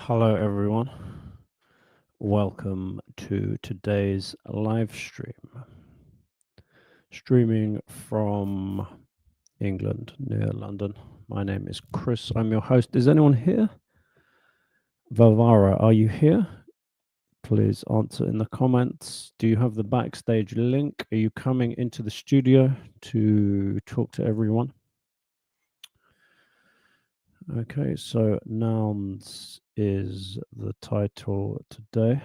Hello, everyone. Welcome to today's live stream. Streaming from England, near London. My name is Chris. I'm your host. Is anyone here? Vavara, are you here? Please answer in the comments. Do you have the backstage link? Are you coming into the studio to talk to everyone? Okay, so Nouns is the title today.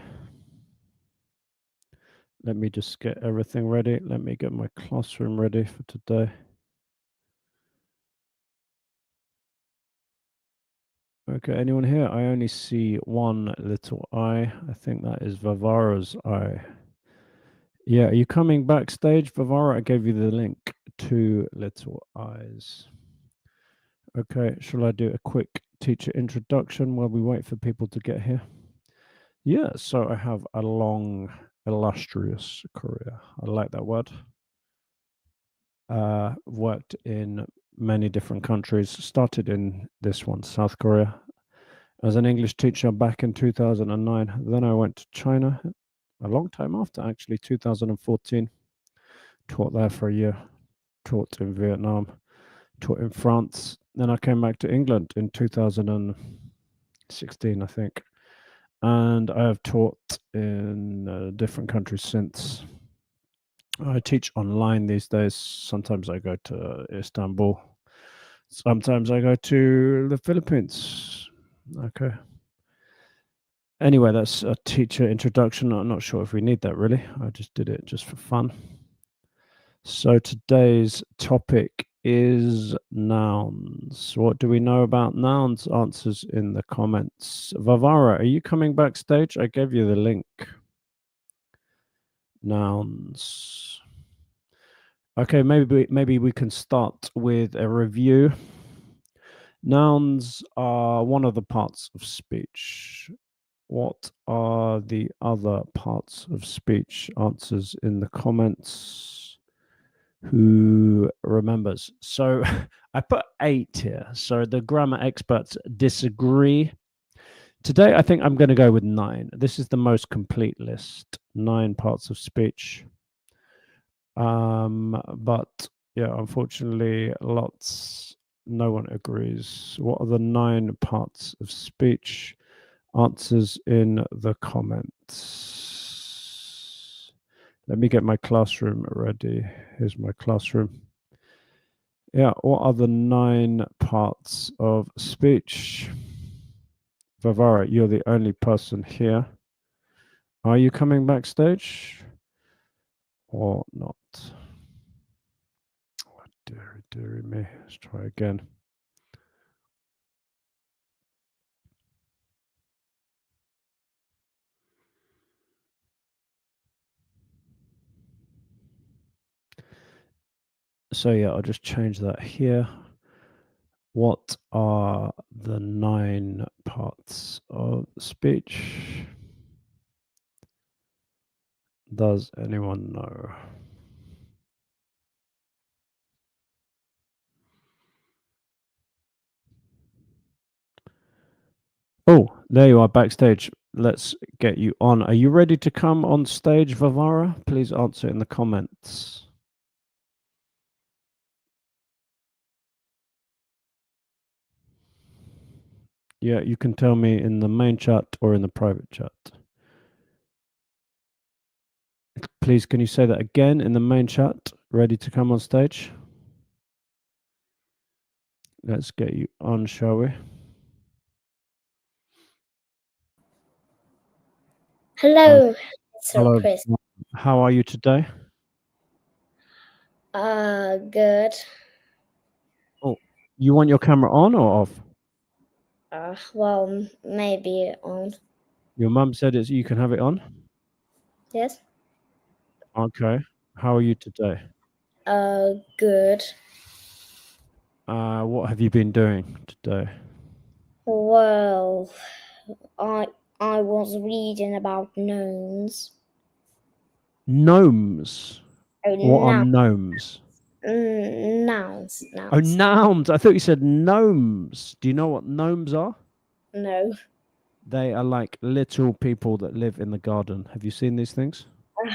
Let me just get everything ready. Let me get my classroom ready for today. Okay, anyone here? I only see one little eye. I think that is Vavara's eye. Yeah, are you coming backstage, Vavara? I gave you the link. 2 little eyes. Okay, shall I do a quick teacher introduction while we wait for people to get here? Yeah, so I have a long, illustrious career. I like that word. Worked in many different countries. Started in this one, South Korea, as an English teacher back in 2009. Then I went to China a long time after, actually, 2014. Taught there for a year. Taught in Vietnam. Taught in France. Then I came back to England in 2016, I think. And I have taught in different countries since. I teach online these days. Sometimes I go to Istanbul. Sometimes I go to the Philippines. Okay. Anyway, that's a teacher introduction. I'm not sure if we need that really. I just did it just for fun. So today's topic is nouns. What do we know about nouns? Answers in the comments. Vavara, are you coming backstage? I gave you the link. Nouns. Okay, maybe we can start with a review. Nouns are one of the parts of speech. What are the other parts of speech? Answers in the comments. Who remembers? So I put 8 here. So the grammar experts disagree. Today, I think I'm going to go with 9. This is the most complete list. 9 parts of speech. But yeah, unfortunately, no one agrees. What are the 9 parts of speech? Answers in the comments. Let me get my classroom ready. Here's my classroom. Yeah, what are the 9 parts of speech? Vavara, you're the only person here. Are you coming backstage or not? Oh, dearie me. Let's try again. So yeah, I'll just change that here. What are the 9 parts of speech? Does anyone know? Oh, there you are backstage. Let's get you on. Are you ready to come on stage, Vavara? Please answer in the comments. Yeah, you can tell me in the main chat or in the private chat. Please, can you say that again in the main chat? Ready to come on stage? Let's get you on, shall we? Hello, Sir Hello. Chris. How are you today? Good. Oh, you want your camera on or off? Well, maybe on. Your mum said you can have it on? Yes. Okay. How are you today? Good. What have you been doing today? Well, I was reading about gnomes. Gnomes. Oh, What are gnomes? nouns. Oh, nouns. I thought you said gnomes. Do you know what gnomes are? No. They are like little people that live in the garden. Have you seen these things?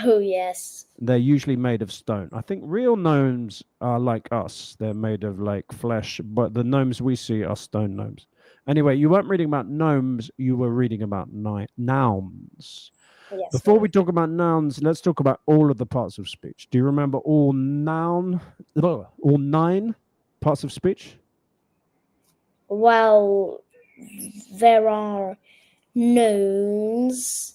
Oh, yes. They're usually made of stone. I think real gnomes are like us. They're made of like flesh, but the gnomes we see are stone gnomes. Anyway, you weren't reading about gnomes, you were reading about nouns. Yes. Before we talk about nouns, let's talk about all of the parts of speech. Do you remember all 9 parts of speech? Well, there are nouns.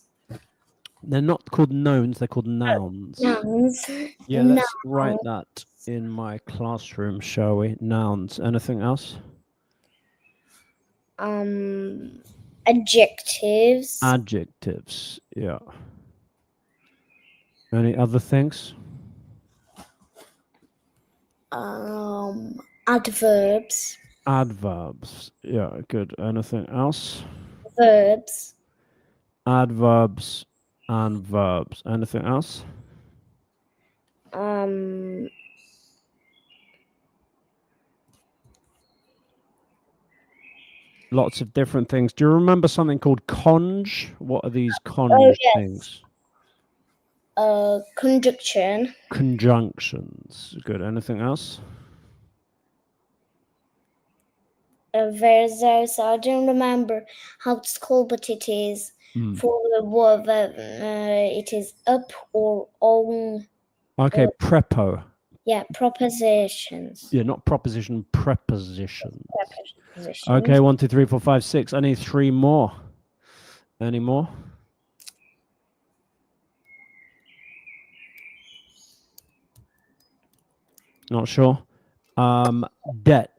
They're not called knowns, they're called nouns. Nouns. Yeah, let's write that in my classroom, shall we? Nouns. Anything else? Adjectives. Adjectives. Yeah. Any other things? Adverbs. Adverbs. Yeah, good. Anything else? Verbs. Adverbs and verbs. Anything else? Lots of different things. Do you remember something called conj? What are these conj yes. things? Conjunction. Conjunctions. Good. Anything else? There's also, I don't remember how it's called, but it is for the word that it is up or on. Okay, prepo. Yeah, propositions. Yeah, not proposition, prepositions. Prepositions. Okay, 1, 2, 3, 4, 5, 6. I need 3 more. Any more? Not sure. Debt.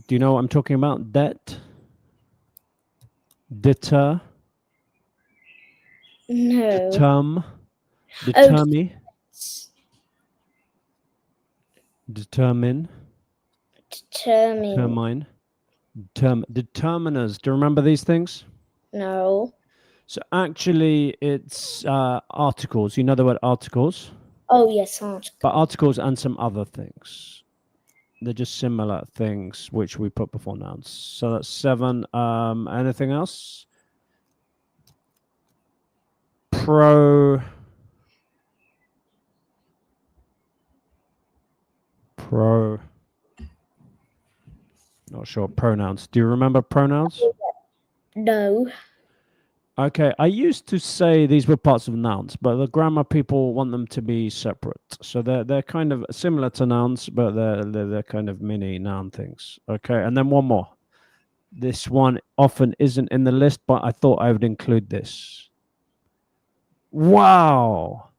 Do you know what I'm talking about? Debt. Deter. No. Determine. Determine. Determine. Determine. Determiners. Do you remember these things? No. So actually, it's articles. You know the word articles? Oh, yes, article. But articles and some other things. They're just similar things which we put before nouns. So that's 7. Anything else? Pro. Not sure. Pronouns. Do you remember pronouns? No. Okay, I used to say these were parts of nouns, but the grammar people want them to be separate. So they're kind of similar to nouns, but they're kind of mini noun things. Okay, and then one more. This one often isn't in the list, but I thought I would include this. Wow.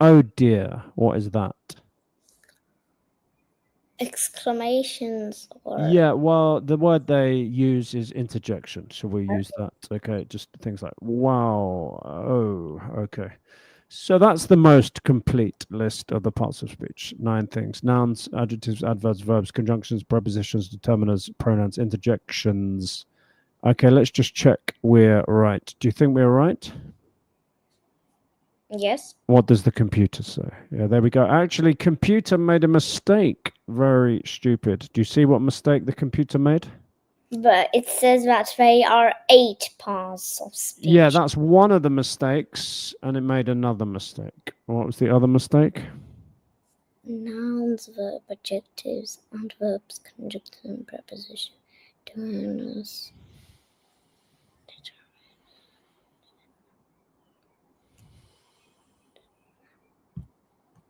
Oh dear. What is that? Exclamations or Yeah, well, the word they use is interjection. So we use that. Okay, just things like wow. Oh, okay. So that's the most complete list of the parts of speech. 9 things: nouns, adjectives, adverbs, verbs, conjunctions, prepositions, determiners, pronouns, interjections. Okay, let's just check we're right. Do you think we're right? yes. What does the computer say? Yeah, there we go. Actually, computer made a mistake. Very stupid. Do you see what mistake the computer made? But it says that they are 8 parts of speech. Yeah, that's one of the mistakes, and it made another mistake. What was the other mistake? Nouns, verb, adjectives, adverbs, conjunction, preposition, determiners.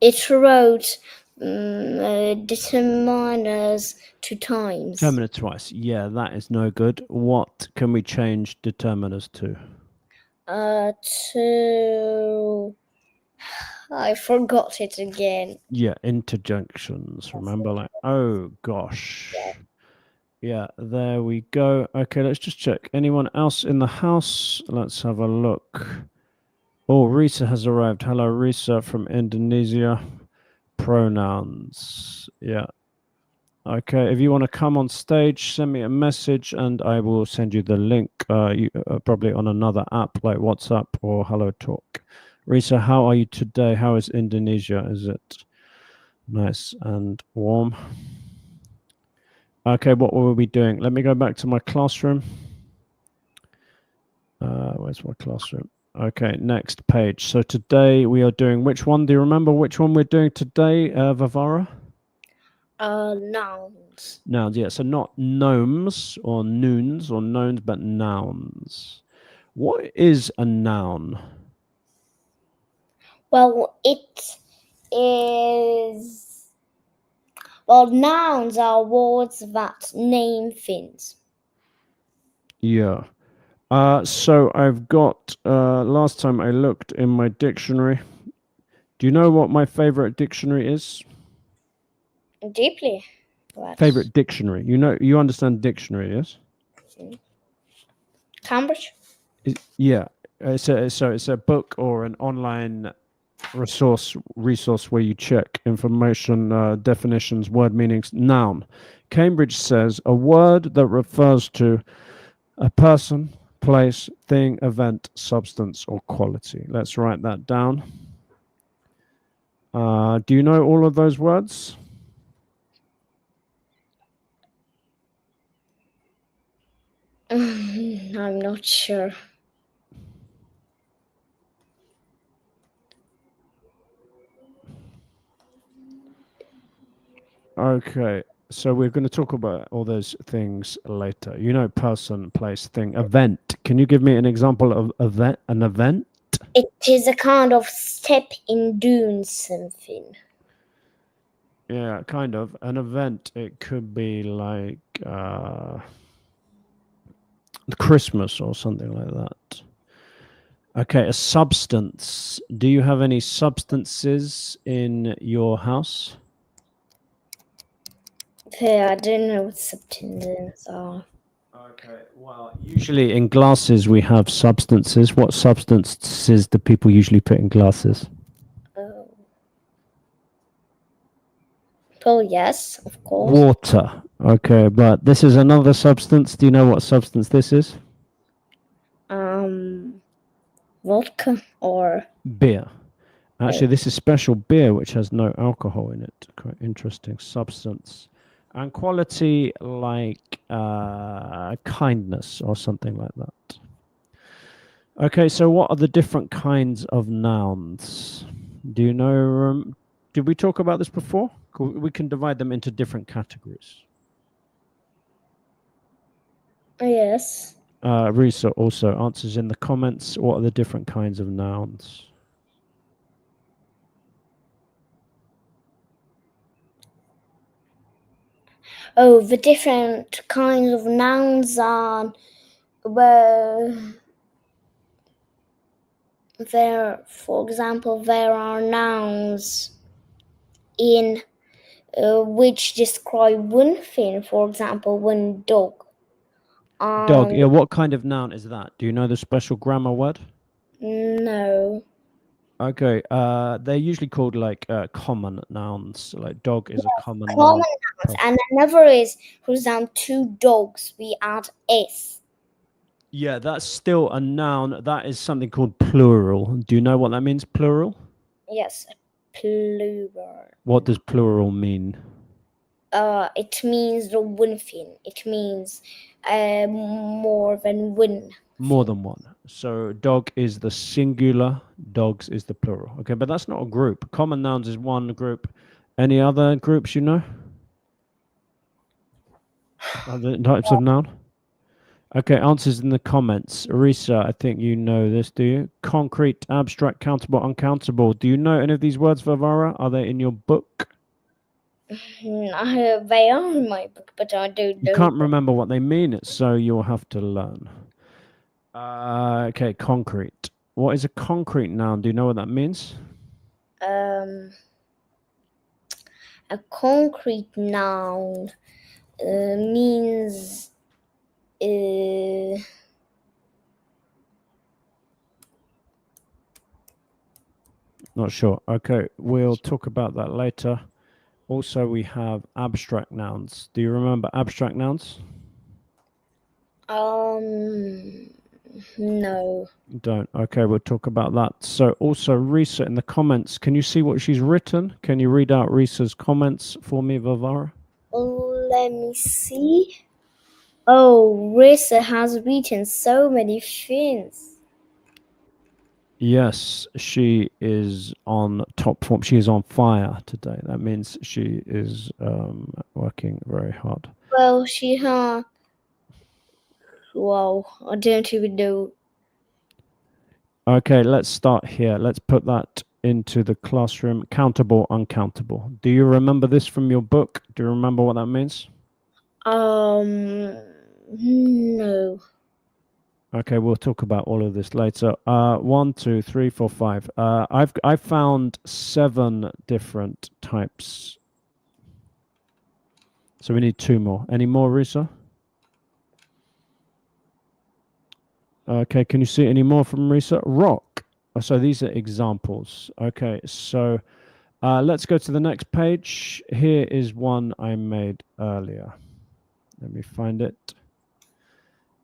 It wrote determiners 2 times. Determiner twice. Yeah, that is no good. What can we change determiners to? To I forgot it again. Yeah, interjunctions. Remember, like, oh gosh. Yeah, there we go. Okay, let's just check. Anyone else in the house? Let's have a look. Oh, Risa has arrived. Hello, Risa from Indonesia. Pronouns. Yeah. Okay, if you want to come on stage, send me a message and I will send you the link, probably on another app like WhatsApp or Hello Talk. Risa, how are you today? How is Indonesia? Is it nice and warm? Okay, what were we doing? Let me go back to my classroom. Where's my classroom? Okay, next page. So today we are doing which one? Do you remember which one we're doing today, Vavara? Nouns. Nouns, yeah. So not gnomes or noons or knowns, but nouns. What is a noun? Well, it is. Well, nouns are words that name things. Yeah. So I've got, last time I looked in my dictionary. Do you know what my favorite dictionary is? Deeply. Favorite dictionary. You understand dictionary, yes? Cambridge? Yeah. It's a book or an online resource where you check information, definitions, word meanings. Noun. Cambridge says a word that refers to a person, place, thing, event, substance, or quality. Let's write that down. Do you know all of those words? I'm not sure. Okay, so we're going to talk about all those things later. You know, person, place, thing, event. Can you give me an example of event? An event? It is a kind of step in doing something. Yeah, kind of. An event. It could be like Christmas or something like that. Okay, a substance. Do you have any substances in your house? Yeah, I don't know what substances are. Okay, well, usually in glasses we have substances. What substances do people usually put in glasses? Well, yes, of course. Water. Okay, but this is another substance. Do you know what substance this is? Vodka or Beer. Actually, this is special beer which has no alcohol in it. Quite interesting substance. And quality like kindness or something like that. Okay, so what are the different kinds of nouns? Do you know? Did we talk about this before? We can divide them into different categories. yes. Risa also answers in the comments. What are the different kinds of nouns? Oh, the different kinds of nouns are well. For example, there are nouns in which describe one thing. For example, one dog. Dog. Yeah. What kind of noun is that? Do you know the special grammar word? No. Okay. They're usually called like common nouns. Like dog is a common Common noun. nouns, and another is, for example, two dogs. We add s. Yeah, that's still a noun. That is something called plural. Do you know what that means, plural? Yes, plural. What does plural mean? It means the one thing. It means more than one. More than one. So dog is the singular, dogs is the plural. Okay, but that's not a group. Common nouns is one group. Any other groups you know? Other types of noun? Okay, answers in the comments. Arisa, I think you know this, do you? Concrete, abstract, countable, uncountable. Do you know any of these words, Vavara? Are they in your book? They are in my book, but I don't know. You can't remember what they mean, so you'll have to learn. Okay, concrete. What is a concrete noun? Do you know what that means? A concrete noun means Not sure. Okay, we'll talk about that later. Also, we have abstract nouns. Do you remember abstract nouns? no. Don't. Okay, we'll talk about that. So also Risa in the comments, can you see what she's written? Can you read out Risa's comments for me, Vavara? Let me see. Oh, Risa has written so many things. Yes, she is on top form. She is on fire today. That means she is working very hard. Well, she has. Wow, I don't even know. Okay, let's start here. Let's put that into the classroom. Countable, uncountable. Do you remember this from your book? Do you remember what that means? No. Okay, we'll talk about all of this later. 1, 2, 3, 4, 5. I've found 7 different types. So we need 2 more. Any more, Risa? Okay, can you see any more from Risa? Rock. So these are examples. Okay, so let's go to the next page. Here is one I made earlier. Let me find it.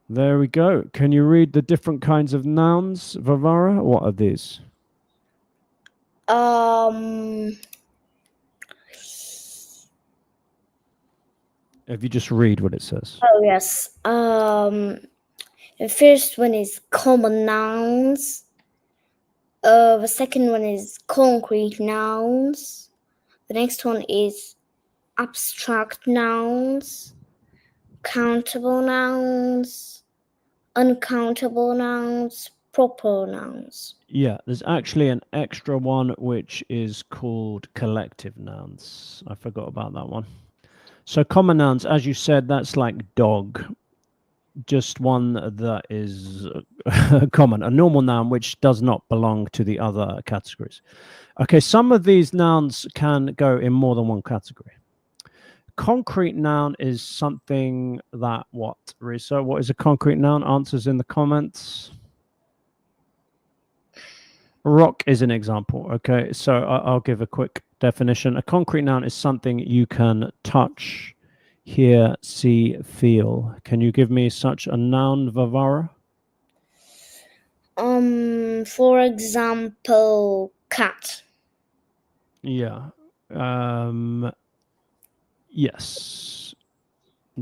There we go. Can you read the different kinds of nouns, Vavara? What are these? If you just read what it says. Oh yes. The first one is common nouns. The second one is concrete nouns. The next one is abstract nouns, countable nouns, uncountable nouns, proper nouns. Yeah, there's actually an extra one which is called collective nouns. I forgot about that one. So common nouns, as you said, that's like dog. Just one that is common, a normal noun which does not belong to the other categories. Okay, some of these nouns can go in more than one category. Concrete noun is something that what, Risa? What is a concrete noun? Answers in the comments. Rock is an example. Okay, so I'll give a quick definition. A concrete noun is something you can touch, hear, see, feel. Can you give me such a noun, Vavara? For example, cat. Yeah. Yes.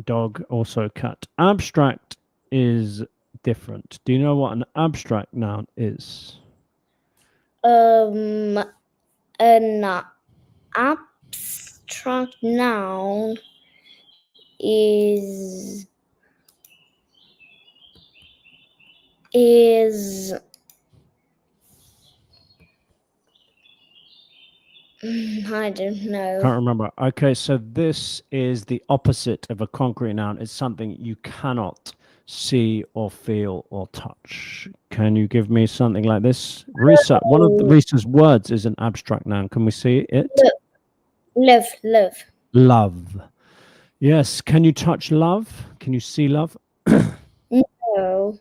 Dog, also cat. Abstract is different. Do you know what an abstract noun is? An abstract noun is I don't know. Can't remember. Okay, so this is the opposite of a concrete noun. It's something you cannot see or feel or touch. Can you give me something like this? Risa, one of Risa's words is an abstract noun. Can we see it? Love. Love. Yes. Can you touch love? Can you see love? No.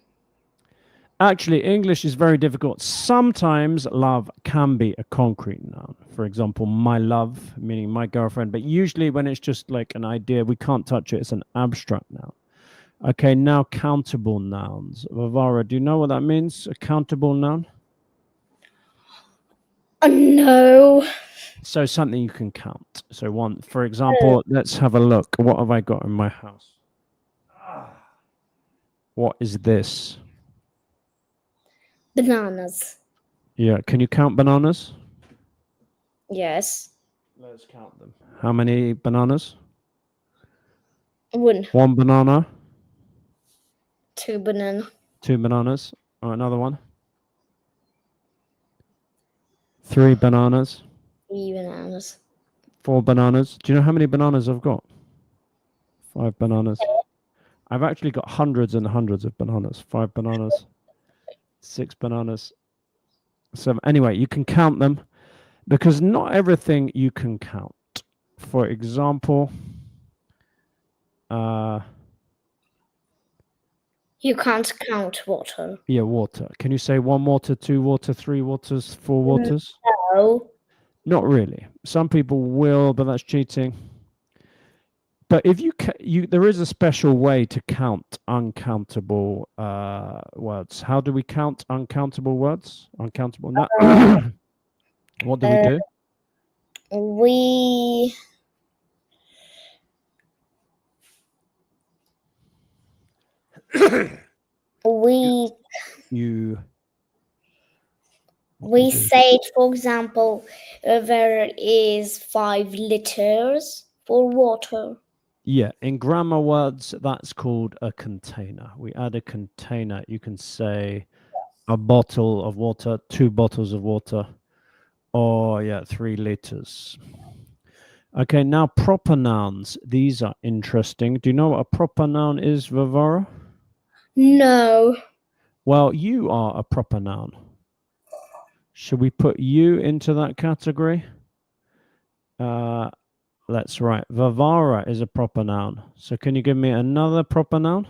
Actually, English is very difficult. Sometimes love can be a concrete noun. For example, my love, meaning my girlfriend. But usually when it's just like an idea, we can't touch it. It's an abstract noun. Okay, now countable nouns. Vavara, do you know what that means? A countable noun? No. So something you can count. So one, for example, let's have a look. What have I got in my house? What is this? Bananas. Yeah, can you count bananas? Yes. Let's count them. How many bananas? One. 1 banana. 2 banana. 2 bananas. Oh, another one. 3 bananas. 3 bananas. 4 bananas. Do you know how many bananas I've got? 5 bananas. I've actually got hundreds and hundreds of bananas. 5 bananas. 6 bananas. 7. Anyway, you can count them because not everything you can count. For example, You can't count water. yeah, water. Can you say 1 water, 2 water, 3 waters, 4 waters? No. Not really. Some people will, but that's cheating. But if there is a special way to count uncountable words. How do we count uncountable words? Uncountable. What do we do? We We You. we said, for example, there is 5 liters for water. Yeah, in grammar words, that's called a container. We add a container. You can say a bottle of water, 2 bottles of water, or 3 liters. Okay, now proper nouns. These are interesting. Do you know what a proper noun is, Vivara? No. Well, you are a proper noun. Should we put you into that category? Let's write. Vivara is a proper noun. So can you give me another proper noun?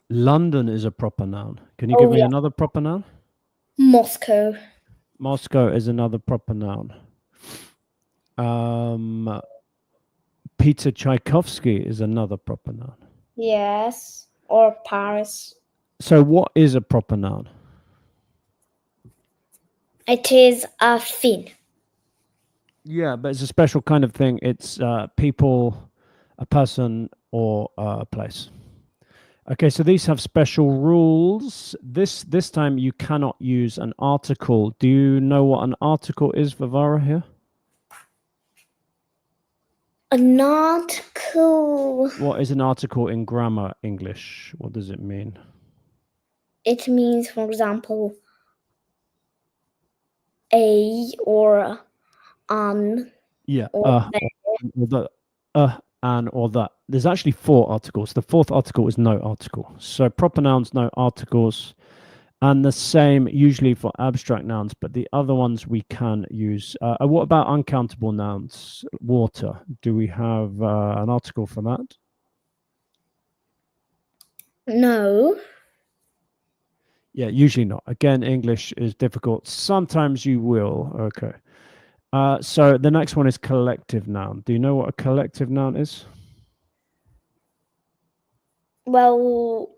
London is a proper noun. Can you give me another proper noun? Moscow. Moscow is another proper noun. Peter Tchaikovsky is another proper noun. Yes. Or Paris. So what is a proper noun? It is a thing. Yeah, but it's a special kind of thing. It's people, a person, or a place. Okay, so these have special rules. This time you cannot use an article. Do you know what an article is, Vivara, here? An article. What is an article in grammar English? What does it mean? It means, for example, a or an. Yeah, Or the, an, or that. There's actually 4 articles. The 4th article is no article. So proper nouns, no articles. And the same usually for abstract nouns, but the other ones we can use. What about uncountable nouns? Water. Do we have an article for that? No. Yeah, usually not. Again, English is difficult. Sometimes you will. Okay. So the next one is collective noun. Do you know what a collective noun is? Well,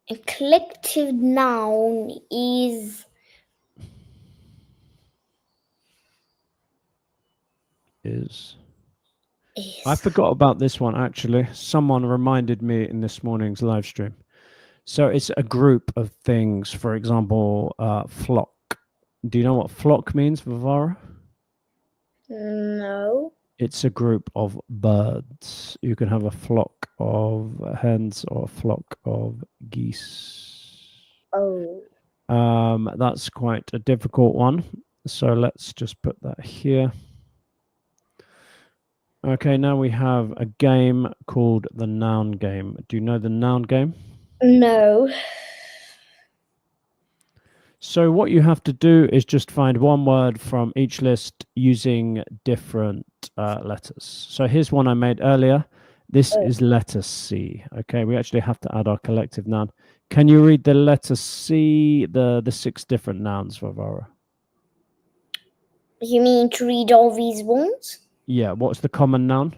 a collective noun is I forgot about this one actually. Someone reminded me in this morning's live stream. So it's a group of things. For example, flock. Do you know what flock means, Vivara? No. It's a group of birds. You can have a flock of hens or a flock of geese. Oh. That's quite a difficult one. So let's just put that here. Okay, now we have a game called the noun game. Do you know the noun game? No. So what you have to do is just find one word from each list using different letters. So here's one I made earlier. This is letter C. Okay, we actually have to add our collective noun. Can you read the letter C, the 6 different nouns, Vivara? You mean to read all these ones? Yeah, what's the common noun?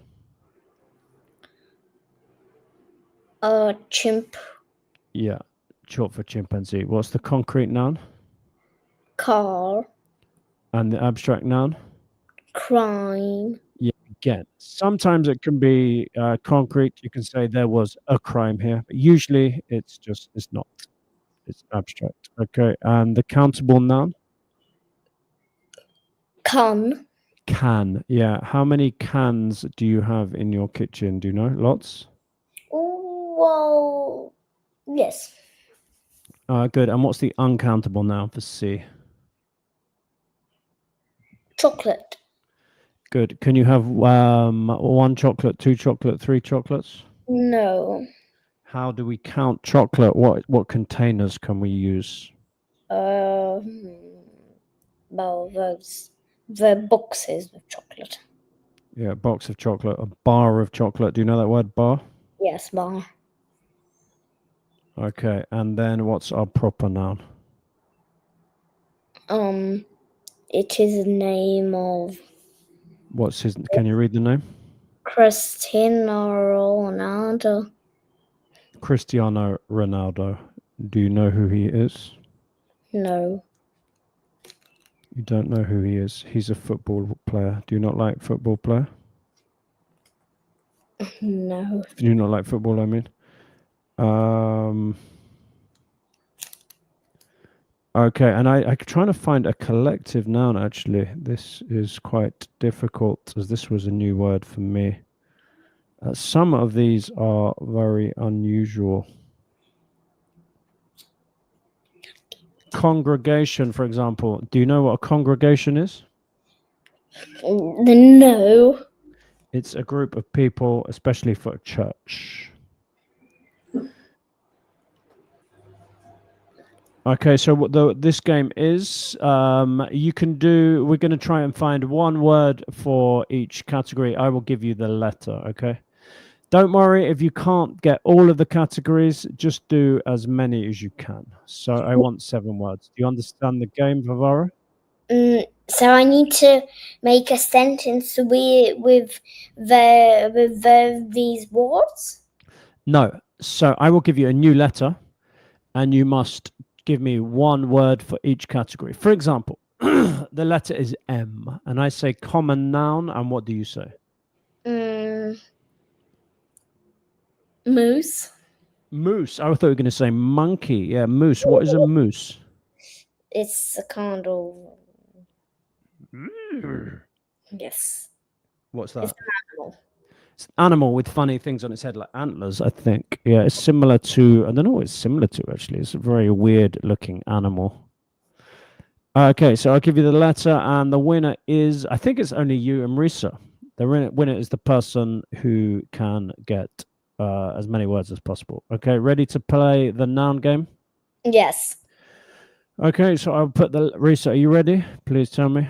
Chimp. Yeah, short for chimpanzee. What's the concrete noun? Car. And the abstract noun? Crime. Yeah, again, sometimes it can be concrete. You can say there was a crime here, but usually it's not. It's abstract. Okay, and the countable noun? Can. Can. Yeah, how many cans do you have in your kitchen? Do you know? Lots? Well, yes. Good. And what's the uncountable noun for C? Chocolate. Good. Can you have 1 chocolate, 2 chocolate, 3 chocolates? No. How do we count chocolate? What containers can we use? Well, the boxes of chocolate. Yeah, a box of chocolate, a bar of chocolate. Do you know that word, bar? Yes, bar. Okay, and then what's our proper noun? It is the name of What's his? Can you read the name? Cristiano Ronaldo. Cristiano Ronaldo. Do you know who he is? No. You don't know who he is. He's a football player. Do you not like football player? No. Do you not like football, I mean? Okay, and I'm trying to find a collective noun, actually. This is quite difficult, as this was a new word for me. Some of these are very unusual. Congregation, for example. Do you know what a congregation is? No. It's a group of people, especially for a church. Okay, so what this game is, you can do, we're going to try and find one word for each category. I will give you the letter, okay? Don't worry if you can't get all of the categories, just do as many as you can. So I want 7 words. Do you understand the game, Vivara? So I need to make a sentence with these words? No. So I will give you a new letter, and you must give me one word for each category. For example, the letter is M, and I say common noun, and what do you say? Moose. Moose. I thought you were going to say monkey. Yeah, moose. What is a moose? It's a kind of... Yes. What's that? It's an animal. It's an animal with funny things on its head, like antlers, I think. Yeah, it's similar to, I don't know what it's similar to, actually. It's a very weird looking animal. Okay, so I'll give you the letter, and the winner is, I think it's only you and Risa. The winner is the person who can get as many words as possible. Okay, ready to play the noun game? Yes. Okay, so I'll put the, Risa, are you ready? Please tell me.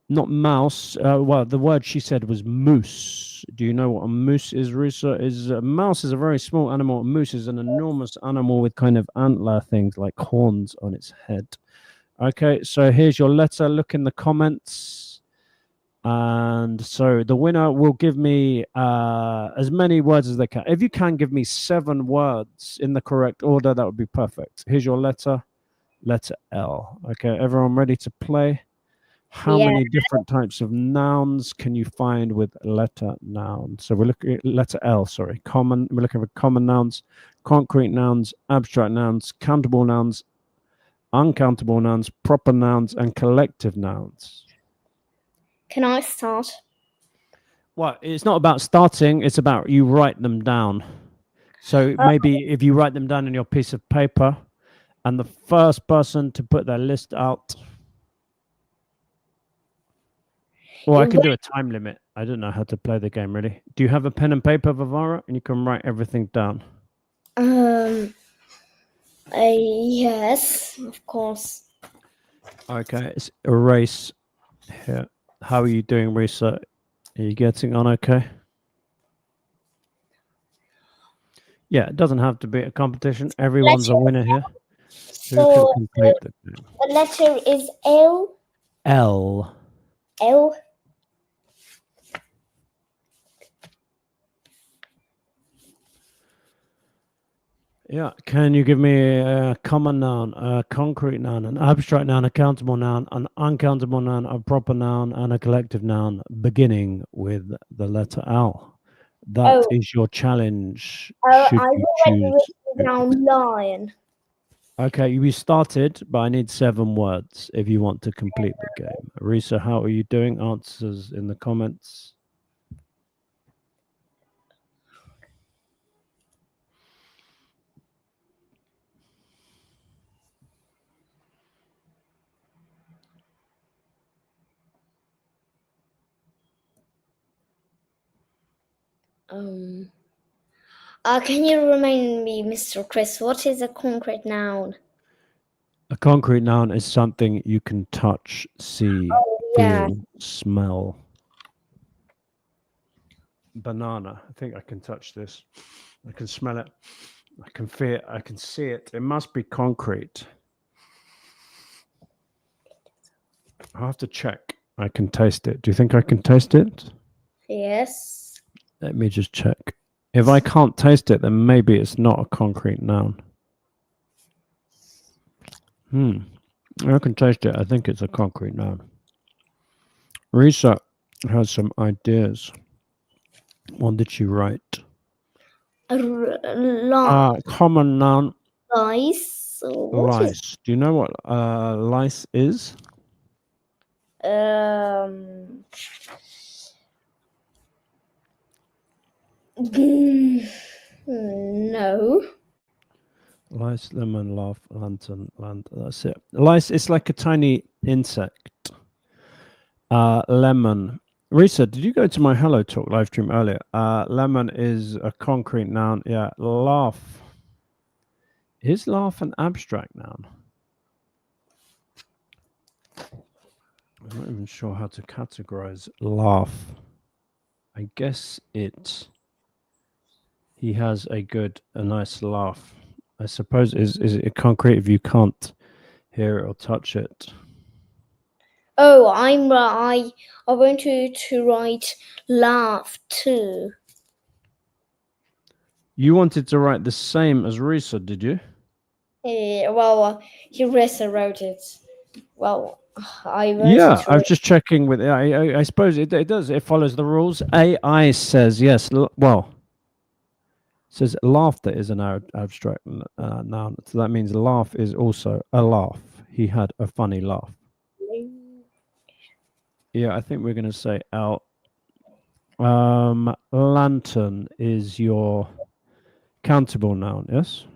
Not mouse. Well, the word she said was moose. Do you know what a moose is, Risa? A mouse is a very small animal. A moose is an enormous animal with kind of antler things like horns on its head. Okay, so here's your letter. Look in the comments. And so the winner will give me as many words as they can. If you can give me 7 words in the correct order, that would be perfect. Here's your letter, letter L. Okay, everyone ready to play? How many different types of nouns can you find with letter noun? So we're looking at letter L, sorry. Common, we're looking for common nouns, concrete nouns, abstract nouns, countable nouns, uncountable nouns, proper nouns, and collective nouns. Can I start? Well, it's not about starting, it's about you write them down. So maybe if you write them down on your piece of paper, and the first person to put their list out. Well, I can do a time limit. I don't know how to play the game, really. Do you have a pen and paper, Vivara? And you can write everything down. Yes, of course. Okay, it's erase here. How are you doing, Risa? Are you getting on okay? Yeah, it doesn't have to be a competition. Everyone's a winner here. Who can complete the game? The letter is L. L. L. Yeah, can you give me a common noun, a concrete noun, an abstract noun, a countable noun, an uncountable noun, a proper noun, and a collective noun beginning with the letter L? That is your challenge. Should you choose? Down lion. Okay, we started, but I need 7 words if you want to complete the game. Risa, how are you doing? Answers in the comments. Can you remind me, Mr. Chris, what is a concrete noun? A concrete noun is something you can touch, see, feel, smell. Banana. I think I can touch this. I can smell it. I can feel it. I can see it. It must be concrete. I'll have to check. I can taste it. Do you think I can taste it? Yes. Let me just check. If I can't taste it, then maybe it's not a concrete noun. I can taste it. I think it's a concrete noun. Risa has some ideas. What did she write? Common noun. Lice. What is Lice. Do you know what lice is? No. Lice, lemon, laugh, lantern, land. That's it. Lice is like a tiny insect. Lemon. Risa, did you go to my Hello Talk live stream earlier? Lemon is a concrete noun. Yeah. Laugh. Is laugh an abstract noun? I'm not even sure how to categorize laugh. I guess he has a nice laugh. I suppose is it concrete if you can't hear it or touch it? Oh, I want to write laugh too. You wanted to write the same as Risa, did you? Well, Risa wrote it. Well, I wrote Yeah, it. I was just checking with. I suppose it does. It follows the rules. AI says yes. Well, says laughter is an abstract noun. So that means laugh is also a laugh. He had a funny laugh. Yeah, I think we're going to say L. Lantern is your countable noun, yes?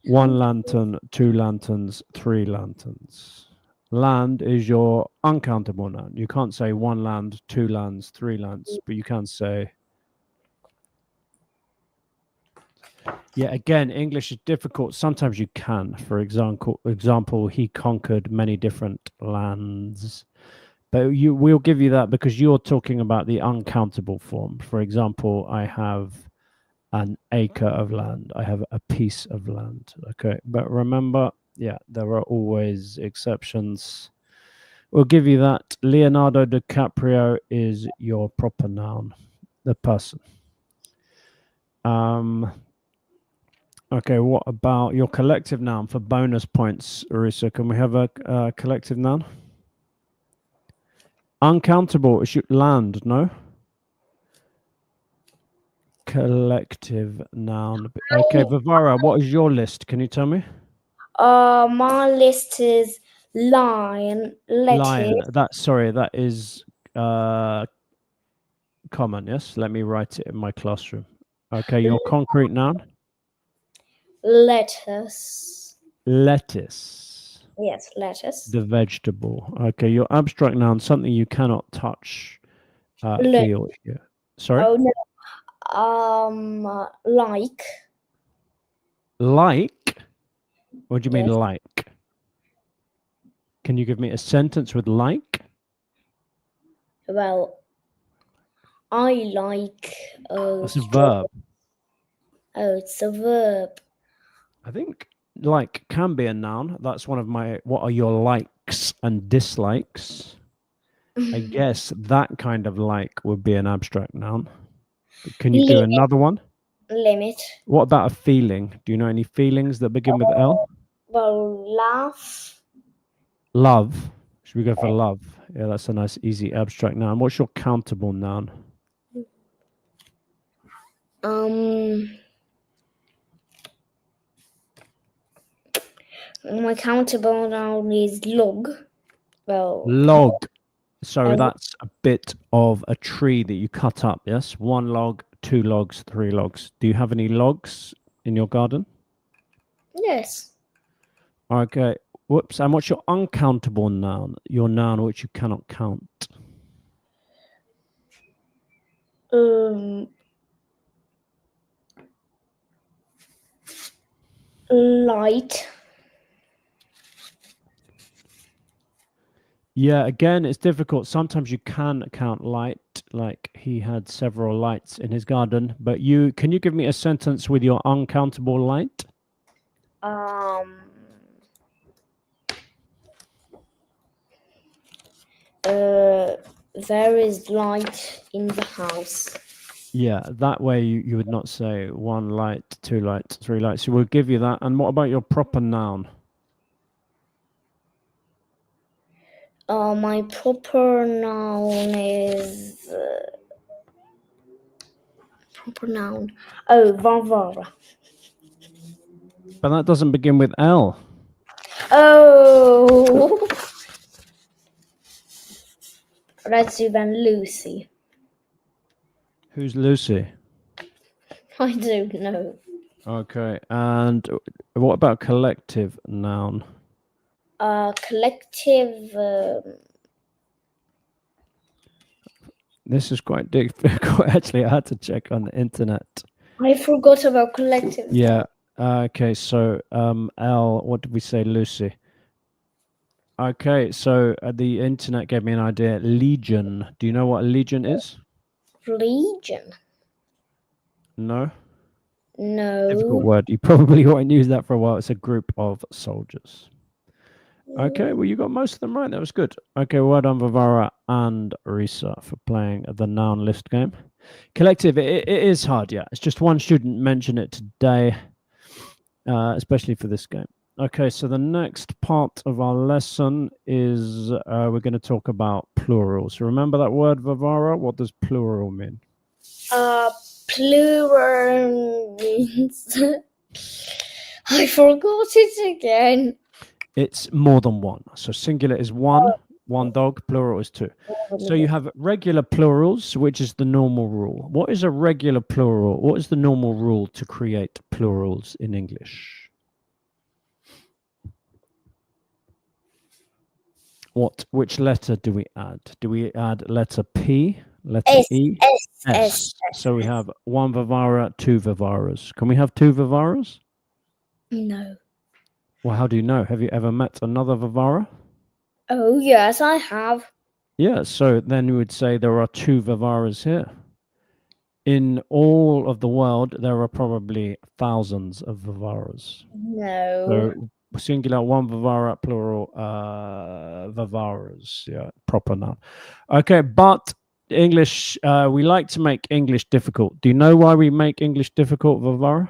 1 lantern, 2 lanterns, 3 lanterns. Land is your uncountable noun. You can't say 1 land, 2 lands, 3 lands, but you can say. Yeah, again, English is difficult. Sometimes you can. For example, he conquered many different lands. But we'll give you that because you're talking about the uncountable form. For example, I have an acre of land. I have a piece of land. Okay. But remember, yeah, there are always exceptions. We'll give you that. Leonardo DiCaprio is your proper noun, the person. Okay, what about your collective noun for bonus points, Arisa? Can we have a collective noun? Uncountable, it should land, no? Collective noun. Okay, Vivara, what is your list? Can you tell me? My list is lion, lettuce. That is common, yes? Let me write it in my classroom. Okay, your concrete noun? Lettuce. Lettuce. Yes, lettuce. The vegetable. Okay, your abstract noun, something you cannot touch, feel. Yeah. Sorry? Oh no. Like. Like? What do you mean Yes. like? Can you give me a sentence with like? Well, I like. That's a verb. Oh, it's a verb. I think like can be a noun. That's one of my. What are your likes and dislikes? I guess that kind of like would be an abstract noun. But can you do another one? Limit. What about a feeling? Do you know any feelings that begin with L? Well, laugh. Love. Should we go for love? Yeah, that's a nice, easy abstract noun. What's your countable noun? My countable noun is log. Well, Log. So that's a bit of a tree that you cut up, yes? 1 log, 2 logs, 3 logs. Do you have any logs in your garden? yes. Okay. Whoops. And what's your uncountable noun? Your noun which you cannot count. Light. Yeah, again, it's difficult. Sometimes you can count light, like he had several lights in his garden. But can you give me a sentence with your uncountable light? There is light in the house. Yeah, that way you would not say 1 light, 2 lights, 3 lights. So we'll give you that. And what about your proper noun? My proper noun is Varvara. But that doesn't begin with L. Oh, let's do then Lucy. Who's Lucy? I don't know. Okay. And what about collective noun? Collective. This is quite difficult. Actually, I had to check on the internet. I forgot about collective. Yeah. Okay. So L. What did we say, Lucy? Okay. So the internet gave me an idea. Legion. Do you know what a legion is? Legion. No. No. Difficult word. You probably won't use that for a while. It's a group of soldiers. Okay, well, you got most of them right. That was good. Okay, well done, Vivara and Risa, for playing the noun list game. Collective, it is hard, yeah. It's just one student mentioned it today, especially for this game. Okay, so the next part of our lesson is we're going to talk about plurals. Remember that word, Vivara? What does plural mean? Plural means. I forgot it again. It's more than one. So singular is one dog, plural is 2. So you have regular plurals, which is the normal rule. What is a regular plural? What is the normal rule to create plurals in English? Which letter do we add? Do we add letter P, letter S, E? S. So we have 1 Vivara, 2 Vivaras. Can we have 2 Vivaras? No. Well, how do you know? Have you ever met another Vivara? Oh, yes, I have. Yeah, so then you would say there are 2 Vivaras here. In all of the world, there are probably thousands of Vivaras. No. So singular, 1 Vivara, plural, Vivaras. Yeah, proper noun. Okay, but English, we like to make English difficult. Do you know why we make English difficult, Vivara?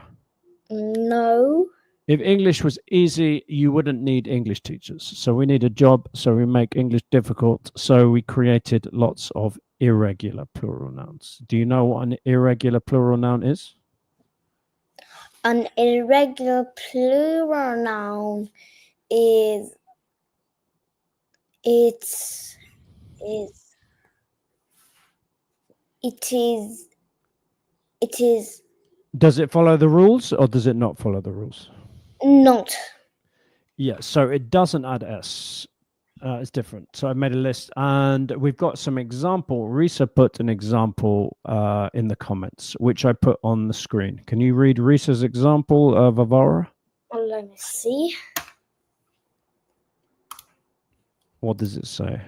No. If English was easy, you wouldn't need English teachers. So we need a job, so we make English difficult. So we created lots of irregular plural nouns. Do you know what an irregular plural noun is? An irregular plural noun is it is Does it follow the rules or does it not follow the rules? not. Yeah, so it doesn't add S. It's different. So I made a list and we've got some example. Risa put an example in the comments, which I put on the screen. Can you read Risa's example, Vivara? Let me see. What does it say?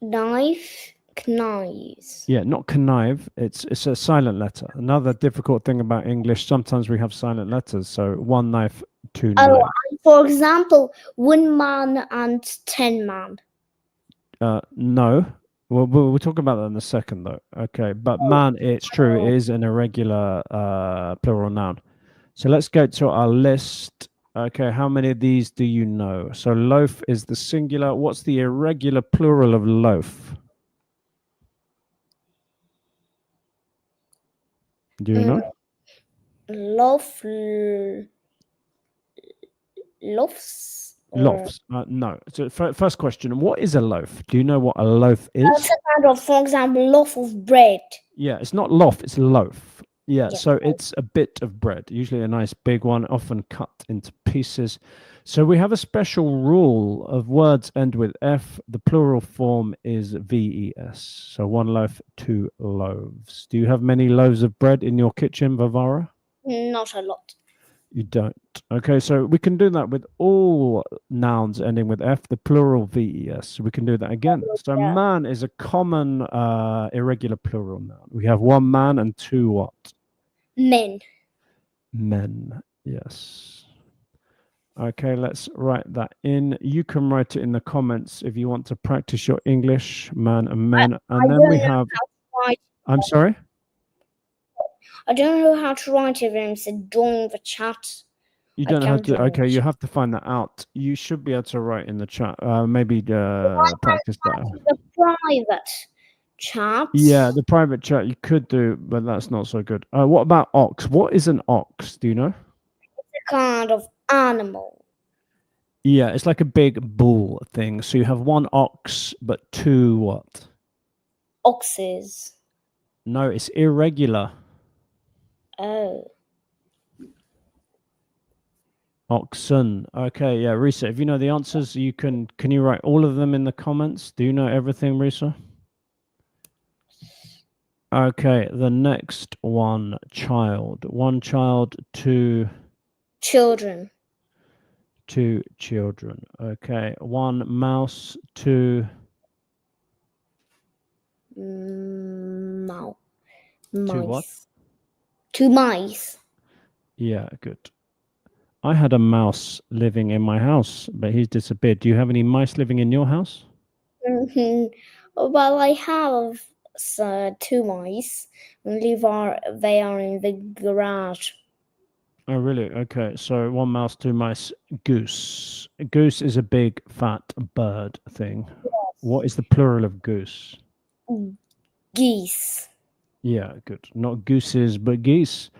Knife, knives. Yeah, not connive. It's a silent letter. Another difficult thing about English, sometimes we have silent letters. So 1 knife, 2 knives. For example, 1 man and 10 man. No. We'll talk about that in a second, though. Okay, but man, it's true. It is an irregular plural noun. So let's go to our list. Okay, how many of these do you know? So loaf is the singular. What's the irregular plural of loaf? Do you know? Loaf. Loafs. Loaves. No. So first question, what is a loaf? Do you know what a loaf is? That's a kind of, for example, loaf of bread. Yeah, it's not loaf, it's loaf. Yeah, Yeah. so it's a bit of bread, usually a nice big one, often cut into pieces. So we have a special rule of words end with F. The plural form is VES. So 1 loaf, 2 loaves. Do you have many loaves of bread in your kitchen, Vivara? Not a lot. You don't. Okay, so we can do that with all nouns ending with F, the plural VES. We can do that again. So Yeah. man is a common irregular plural noun. We have 1 man and 2 what? Men. Men, yes. Okay, let's write that in. You can write it in the comments if you want to practice your English, man and men. And then we have. I'm sorry? I don't know how to write it when it said join the chat. You don't know how to. Okay, you have to find that out. You should be able to write in the chat. Maybe practice that. The private chat. Yeah, the private chat you could do, but that's not so good. What about ox? What is an ox? Do you know? It's a kind of animal. Yeah, it's like a big bull thing. So you have one ox, but two what? Oxes. No, it's irregular. Oh. Oxen. Okay, yeah, Risa, if you know the answers, can you write all of them in the comments? Do you know everything, Risa? Okay, the next one, child. One child, two Children. Two children. Okay, one mouse, two Mice. Two what? Two mice. Yeah, good. I had a mouse living in my house, but he's disappeared. Do you have any mice living in your house? Well, I have two mice. They are in the garage. Oh, really? Okay, so one mouse, two mice, goose. A goose is a big, fat bird thing. Yes. What is the plural of goose? Geese. Yeah, good. Not gooses, but geese.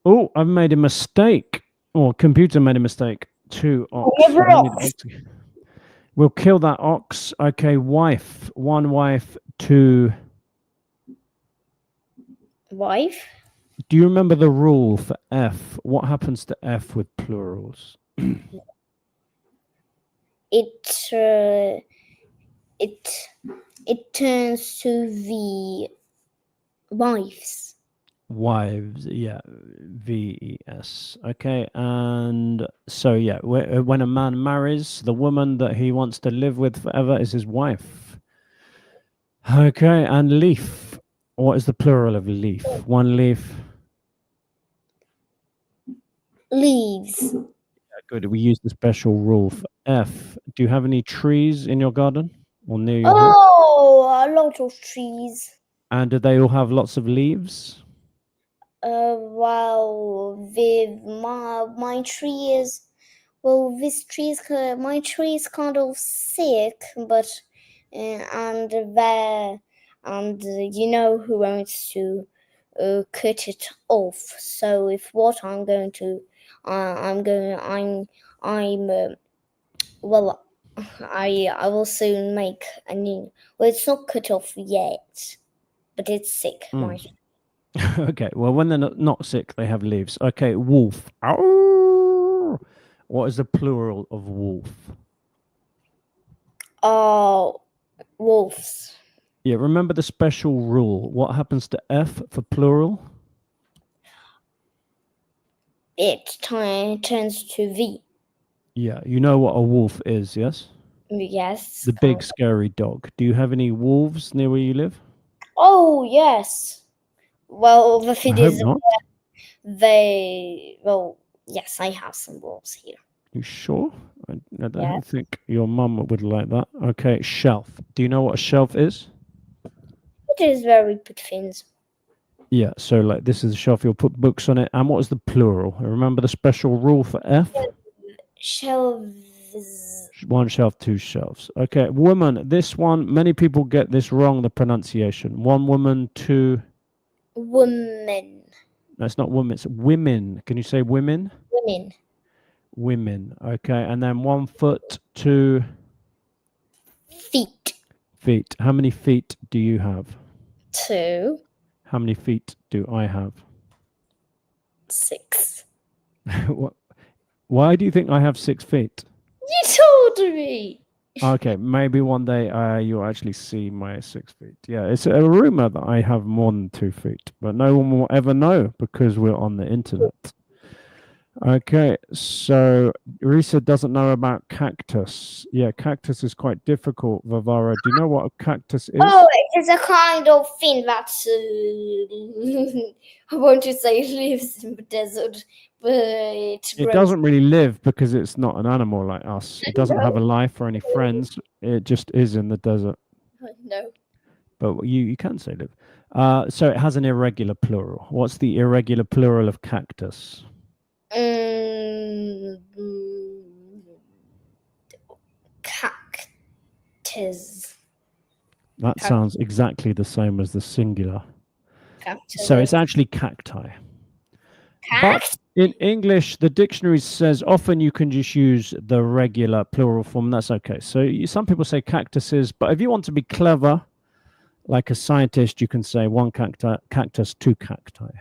Oh, I've made a mistake. Or computer made a mistake. Two ox. We'll kill that ox. Okay, wife. One wife, two. Wife? Do you remember the rule for F? What happens to F with plurals? It turns to the wives. Wives, yeah, VES. Okay, and so yeah, when a man marries, the woman that he wants to live with forever is his wife. Okay, and leaf. What is the plural of leaf? One leaf. Leaves. Yeah, good. We use the special rule for F. Do you have any trees in your garden or near your house? Oh, a lot of trees. And do they all have lots of leaves? Well, with my tree is, well, my tree is kind of sick, but and you know who wants to cut it off. So if what I'm going to, well, I will soon make a new. Well, it's not cut off yet, but it's sick. My Okay, well, when they're not sick, they have leaves. Okay, wolf. Ow! What is the plural of wolf? Oh, wolves. Yeah, remember the special rule. What happens to F for plural? It turns to V. Yeah, you know what a wolf is, yes? Yes. The big scary dog. Do you have any wolves near where you live? Oh, yes. Well, the thing is, well, yes, I have some wolves here. You sure? I don't think your mum would like that. Okay, shelf. Do you know what a shelf is? It is where we put things. Yeah, so like this is a shelf, you'll put books on it. And what is the plural? Remember the special rule for F? Shelves. One shelf, two shelves. Okay, woman. This one, many people get this wrong, the pronunciation. One woman, two... Woman. No, it's not woman, it's women. Can you say women? Women. Women. Okay, and then 1 foot, 2... Feet. Feet. How many feet do you have? 2. How many feet do I have? 6. Why do you think I have 6 feet? You told me. Okay, maybe one day you'll actually see my 6 feet. Yeah, it's a rumor that I have more than 2 feet, but no one will ever know because we're on the internet. Okay, so Risa doesn't know about cactus. Yeah, cactus is quite difficult, Vivara. Do you know what a cactus is? Oh, it is a kind of thing that I want to say lives in the desert, but it It grows. doesn't really live because it's not an animal like us. It doesn't have a life or any friends. It just is in the desert. No. But you can say live. So it has an irregular plural. What's the irregular plural of cactus? Cactus. That sounds exactly the same as the singular. Cactus. So it's actually cacti. But in English, the dictionary says often you can just use the regular plural form. That's okay. So some people say cactuses, but if you want to be clever, like a scientist, you can say one cactus, two cacti.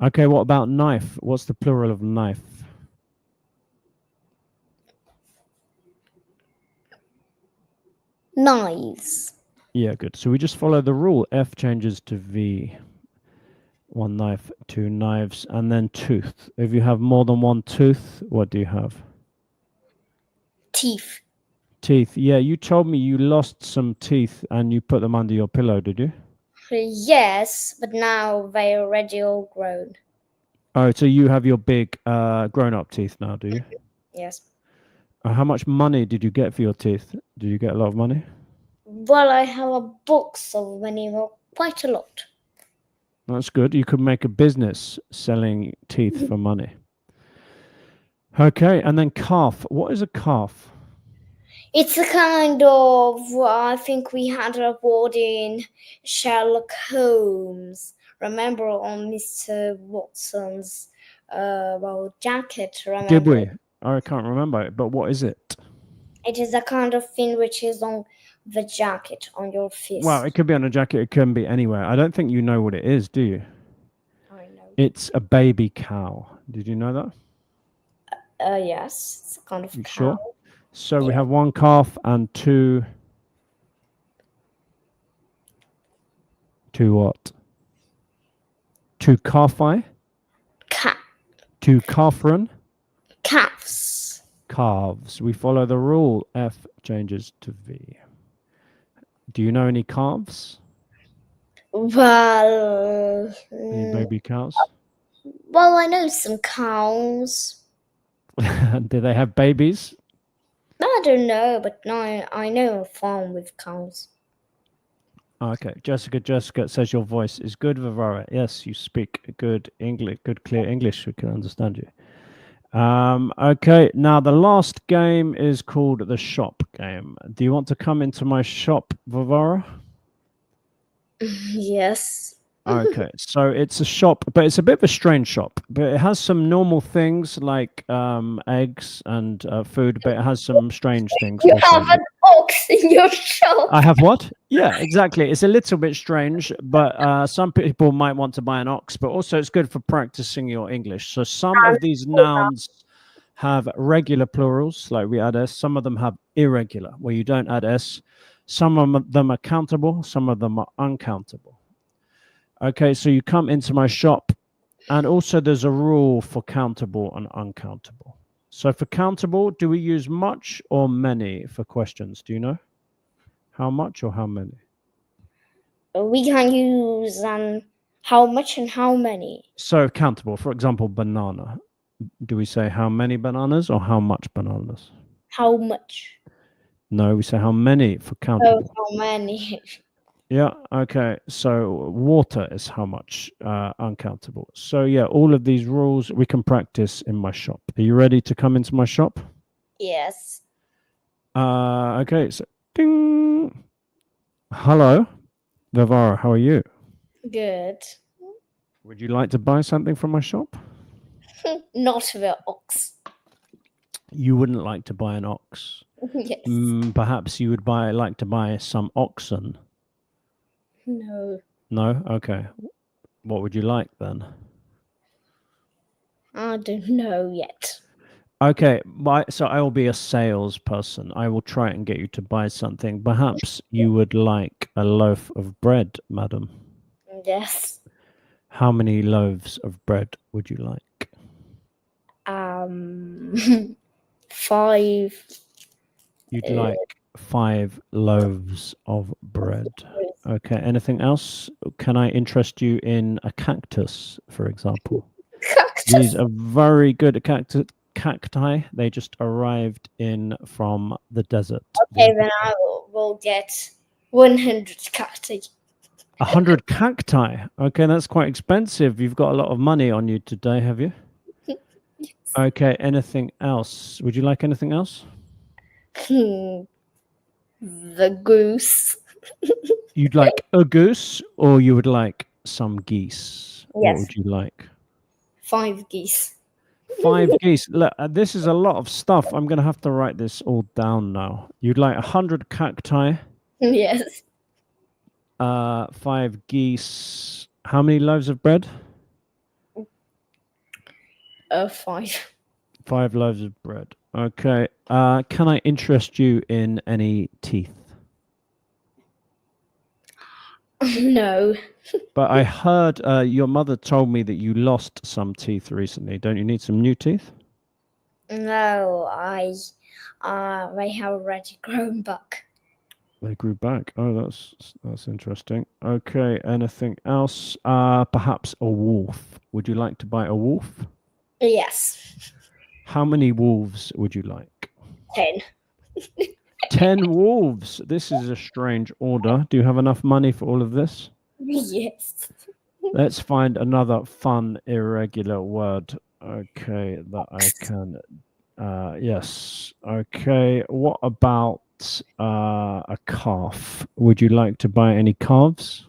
Okay, what about knife? What's the plural of knife? Knives. Yeah, good. So we just follow the rule. F changes to V. One knife, two knives, and then tooth. If you have more than one tooth, what do you have? Teeth. Teeth. Yeah, you told me you lost some teeth and you put them under your pillow, did you? Yes, but now they're already all grown. Oh, so you have your big grown-up teeth now, do you? Yes. How much money did you get for your teeth? Did you get a lot of money? Well, I have a box of money, quite a lot. That's good. You could make a business selling teeth for money. Okay, and then calf. What is a calf? It's a kind of, I think we had a word in Sherlock Holmes. Remember on Mr. Watson's jacket? Remember? Did we? I can't remember it, but what is it? It is a kind of thing which is on the jacket on your fist. Well, it could be on a jacket. It can be anywhere. I don't think you know what it is, do you? I know. It's a baby cow. Did you know that? Yes, it's a kind of You cow. sure? So we have one calf and two what? Two calfi? Two calfren? Calves. Calves. We follow the rule. F changes to V. Do you know any calves? Well, Any baby cows? well, I know some cows. Do they have babies? I don't know, but no, I know a farm with cows. Okay, Jessica says your voice is good, Vivara. Yes, you speak good English, good clear English. We can understand you. Okay, now the last game is called the shop game. Do you want to come into my shop, Vivara? Yes. Okay, so it's a shop, but it's a bit of a strange shop. But it has some normal things like eggs and food, but it has some strange things. You also. have an ox in your shop. I have what? Yeah, exactly. It's a little bit strange, but some people might want to buy an ox, but also it's good for practicing your English. So some of these nouns have regular plurals, like we add S. Some of them have irregular, where you don't add S. Some of them are countable, some of them are uncountable. Okay, so you come into my shop, and also there's a rule for countable and uncountable. So for countable, do we use much or many for questions? Do you know? How much or how many? We can use how much and how many. So countable, for example, banana. Do we say how many bananas or how much bananas? How much? No, we say how many for countable. Oh, how many? Yeah, okay. So water is how much, uncountable. So yeah, all of these rules we can practice in my shop. Are you ready to come into my shop? Yes. Okay, so ding. Hello, Vivara, how are you? Good. Would you like to buy something from my shop? Not the ox. You wouldn't like to buy an ox. Yes. Perhaps you would like to buy some oxen. No. No? Okay. What would you like then? I don't know yet. Okay, so I will be a salesperson. I will try and get you to buy something. Perhaps you would like a loaf of bread, madam. Yes. How many loaves of bread would you like? 5. You'd like 5 loaves of bread. Okay, anything else? Can I interest you in a cactus, for example? These are very good cacti. They just arrived in from the desert. Okay, then I will get 100 cacti. 100 cacti. Okay, that's quite expensive. You've got a lot of money on you today, have you? Okay, anything else? Would you like anything else? The goose. You'd like a goose, or you would like some geese? What Yes. would you like? 5 geese. 5 geese. Look, this is a lot of stuff. I'm going to have to write this all down now. You'd like 100 cacti, Yes. 5 geese. How many loaves of bread? 5. 5 loaves of bread. Okay. Can I interest you in any teeth? No. But I heard your mother told me that you lost some teeth recently. Don't you need some new teeth? No, they have already grown back. They grew back. Oh, that's interesting. Okay. Anything else? Perhaps a wolf. Would you like to buy a wolf? Yes. How many wolves would you like? 10. 10 wolves. This is a strange order. Do you have enough money for all of this? Yes. Let's find another fun, irregular word. Okay, that I can. Yes. Okay. What about a calf? Would you like to buy any calves?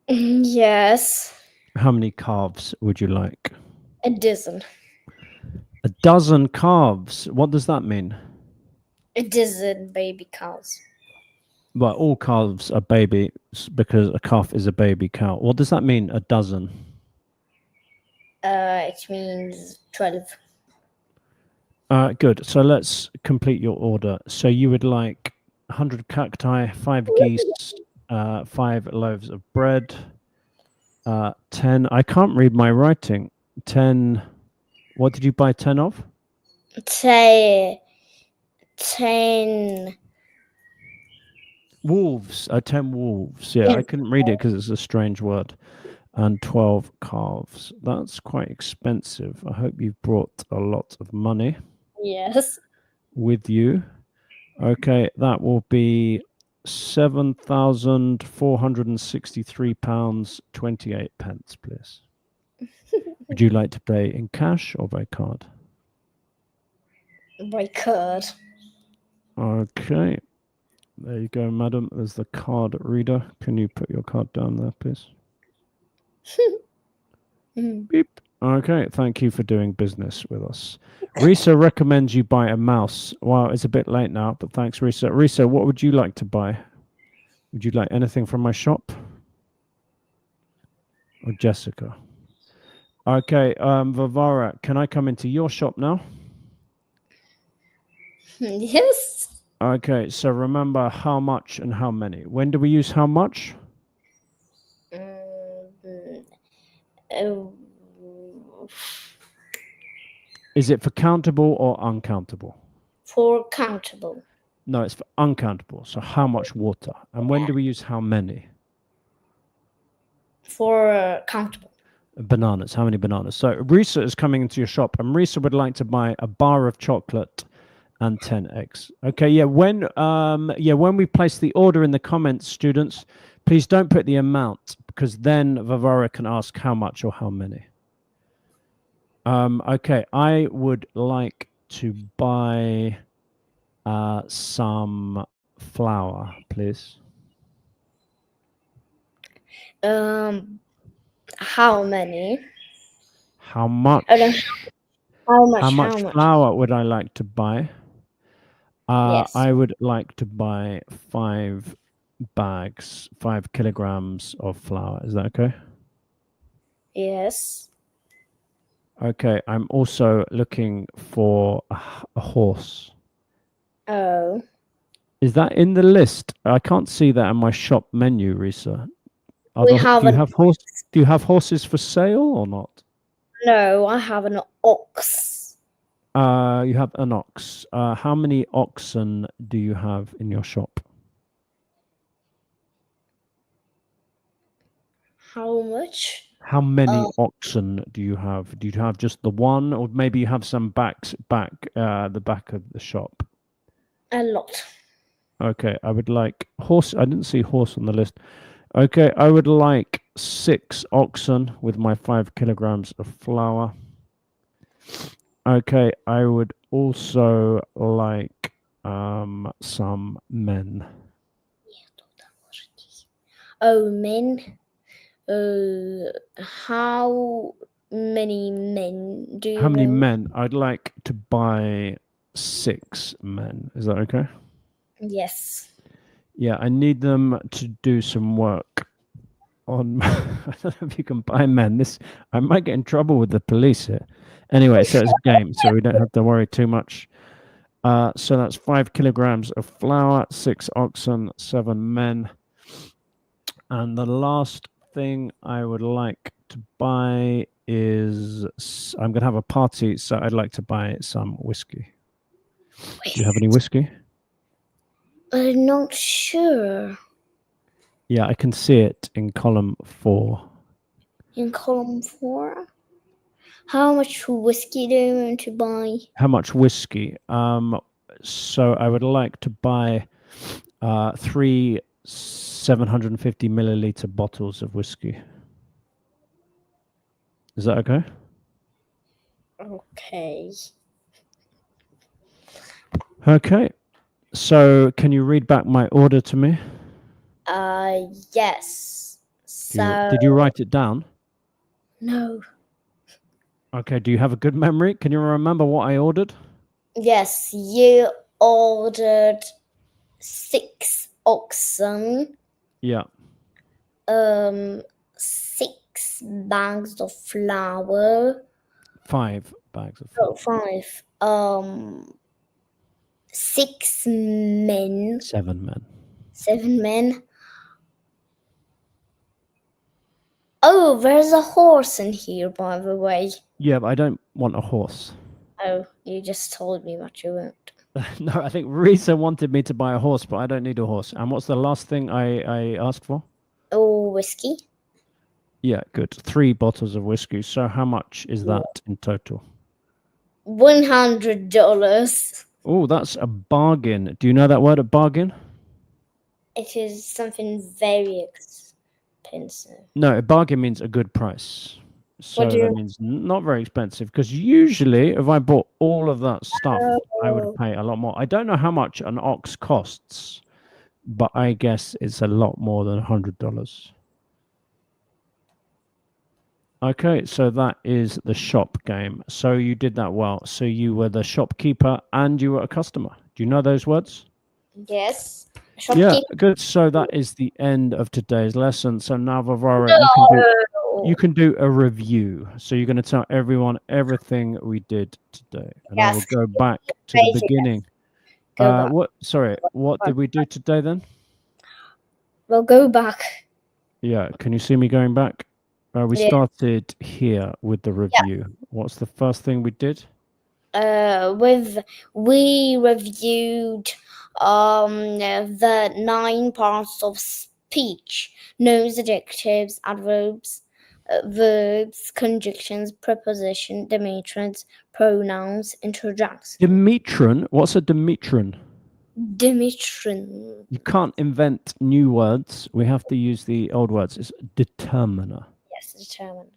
Yes. How many calves would you like? A dozen. A dozen calves. What does that mean? A dozen baby cows. Well, all calves are babies because a calf is a baby cow. What does that mean, a dozen? It means 12. Good. So let's complete your order. So you would like 100 cacti, 5 geese, 5 loaves of bread, 10. I can't read my writing. 10. What did you buy 10 of? Say 10 Wolves. 10 wolves. Yeah, I couldn't read it because it's a strange word. And 12 calves. That's quite expensive. I hope you've brought a lot of money Yes. with you. Okay, that will be £7,463.28, please. Would you like to pay in cash or by card? By card. Okay, there you go, madam. There's the card reader. Can you put your card down there, please? Beep. Okay, thank you for doing business with us. Risa recommends you buy a mouse. Wow, it's a bit late now, but thanks, Risa. Risa, what would you like to buy? Would you like anything from my shop? Or Jessica? Okay, Vavara, can I come into your shop now? Yes. Okay, so remember how much and how many. When do we use how much? Is it for countable or uncountable? For countable. No, it's for uncountable. So how much water? And when do we use how many? For countable. Bananas. How many bananas? So Risa is coming into your shop, and Risa would like to buy a bar of chocolate and 10 eggs. Okay, yeah. When we place the order in the comments, students, please don't put the amount because then Vavara can ask how much or how many. Okay, I would like to buy some flour, please. How many? How much? How much much? flour would I like to buy? Yes. I would like to buy 5 bags, 5 kilograms of flour. Is that okay? Yes. Okay, I'm also looking for a horse. Oh. Is that in the list? I can't see that in my shop menu, Risa. Do you have horses for sale or not? No, I have an ox. You have an ox. How many oxen do you have in your shop? How much? How many oxen do you have? Do you have just the one, or maybe you have some the back of the shop? A lot. Okay, I would like horse. I didn't see horse on the list. Okay, I would like 6 oxen with my 5 kilograms of flour. Okay, I would also like some men. Oh, men. How many men do How you many want? men? I'd like to buy 6 men. Is that okay? Yes. Yeah, I need them to do some work on. I don't know if you can buy men. I might get in trouble with the police here. Anyway, so it's a game, so we don't have to worry too much. So that's 5 kilograms of flour, 6 oxen, 7 men. And the last thing I would like to buy is I'm going to have a party, so I'd like to buy some whiskey. Do you have any whiskey? I'm not sure. Yeah, I can see it in column 4. In column 4? How much whiskey do you want to buy? How much whiskey? So I would like to buy 3 750 milliliter bottles of whiskey. Is that okay? Okay. Okay. So can you read back my order to me? Yes. Did you write it down? No. Okay. Do you have a good memory? Can you remember what I ordered? Yes, you ordered 6 oxen, Yeah. 6 bags of flour. 5 bags of flour. 5. 6 men. 7 men. 7 men. Oh, there's a horse in here, by the way. Yeah, but I don't want a horse. Oh, you just told me what you want. No, I think Risa wanted me to buy a horse, but I don't need a horse. And what's the last thing I asked for? Oh, whiskey? Yeah, good. 3 bottles of whiskey. So how much is that in total? $100. Oh, that's a bargain. Do you know that word, a bargain? It is something very expensive. No, a bargain means a good price. So What do that you means not very expensive. Because usually, if I bought all of that stuff, I would pay a lot more. I don't know how much an ox costs, but I guess it's a lot more than $100. Okay, so that is the shop game. So you did that well. So you were the shopkeeper and you were a customer. Do you know those words? Yes. Yeah, good. So that is the end of today's lesson. So now, Vavara, you can do a review. So you're going to tell everyone everything we did today, and I will go back to the beginning. What did we do today then? Well, go back. Yeah, can you see me going back? We started here with the review. What's the first thing we did? We reviewed the 9 parts of speech: nouns, adjectives, adverbs, verbs, conjunctions, preposition, demetrons, pronouns, interjections. Demetron. What's a demetron? Demetron. You can't invent new words. We have to use the old words. It's determiner. Yes, determine.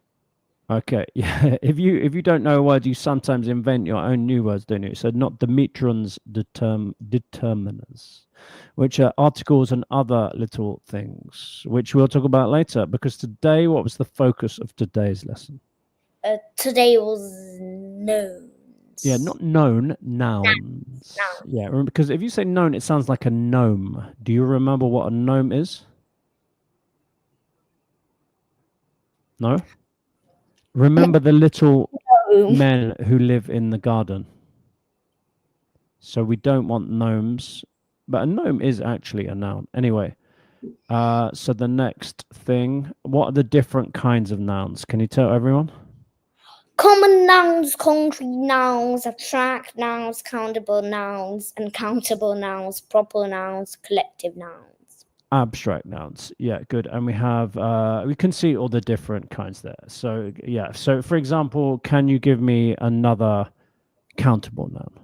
Okay, yeah. If you don't know a word, you sometimes invent your own new words, don't you? So not demetrons, determiners, which are articles and other little things, which we'll talk about later. Because today, what was the focus of today's lesson? Today was nouns. Yeah, not known, nouns. Yeah, remember, because if you say known, it sounds like a gnome. Do you remember what a gnome is? No? Remember the little men who live in the garden. So we don't want gnomes, but a gnome is actually a noun. Anyway, so the next thing, what are the different kinds of nouns? Can you tell everyone? Common nouns, concrete nouns, abstract nouns, countable nouns, uncountable nouns, proper nouns, collective nouns. Abstract nouns. Yeah, good. And we have we can see all the different kinds there. So yeah. So for example, can you give me another countable noun?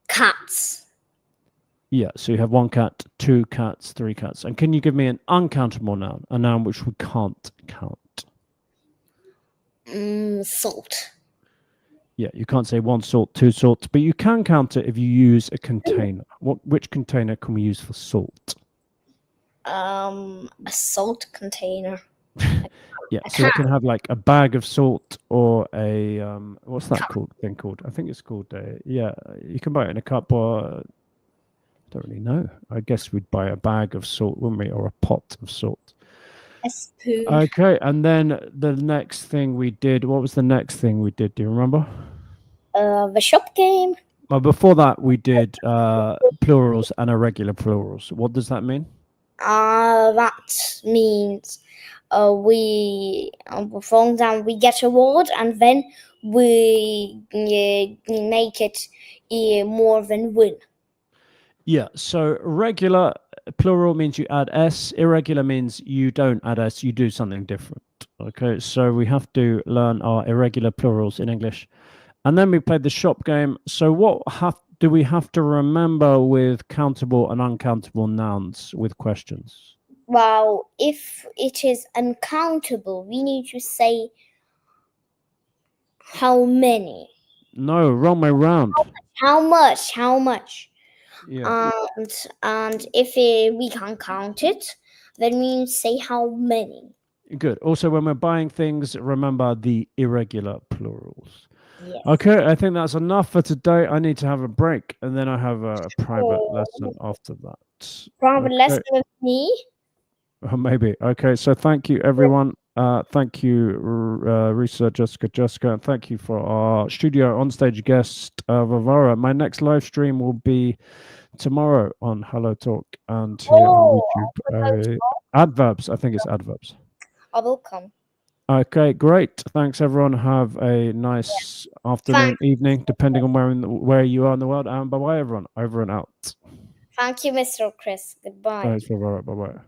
Cats. Yeah, so you have 1 cat, 2 cats, 3 cats. And can you give me an uncountable noun, a noun which we can't count? Salt. Yeah, you can't say 1 salt, 2 salts, but you can count it if you use a container. Which container can we use for salt? A salt container. Yeah, A so we can. can have like a bag of salt or a what's that thing called? I think it's called yeah, you can buy it in a cup or don't really know. I guess we'd buy a bag of salt, wouldn't we, or a pot of salt. A spoon. Okay, and then the next thing we did. What was the next thing we did? Do you remember? The shop game. Well, before that, we did plurals and irregular plurals. What does that mean? That means we from them we get a word and then we make it more than one. Yeah, so regular plural means you add s, irregular means you don't add s, you do something different. Okay, so we have to learn our irregular plurals in English. And then we played the shop game. So what do we have to remember with countable and uncountable nouns with questions? Well, if it is uncountable, we need to say how many. No, wrong way round. How much? How much? Yeah. And if we can count it, then we say how many. Good. Also, when we're buying things, remember the irregular plurals. Yes. Okay, I think that's enough for today. I need to have a break, and then I have a private lesson after that. Private lesson with me. Maybe. Okay, so thank you, everyone. Thank you, Risa, Jessica, and thank you for our studio onstage guest, Vavara. My next live stream will be tomorrow on Hello Talk and here on YouTube. Adverbs, I think it's adverbs. I will come. Okay, great. Thanks, everyone. Have a nice afternoon, evening, depending on where you are in the world. And bye-bye, everyone. Over and out. Thank you, Mr. Chris. Goodbye. Thanks, bye-bye. Bye-bye.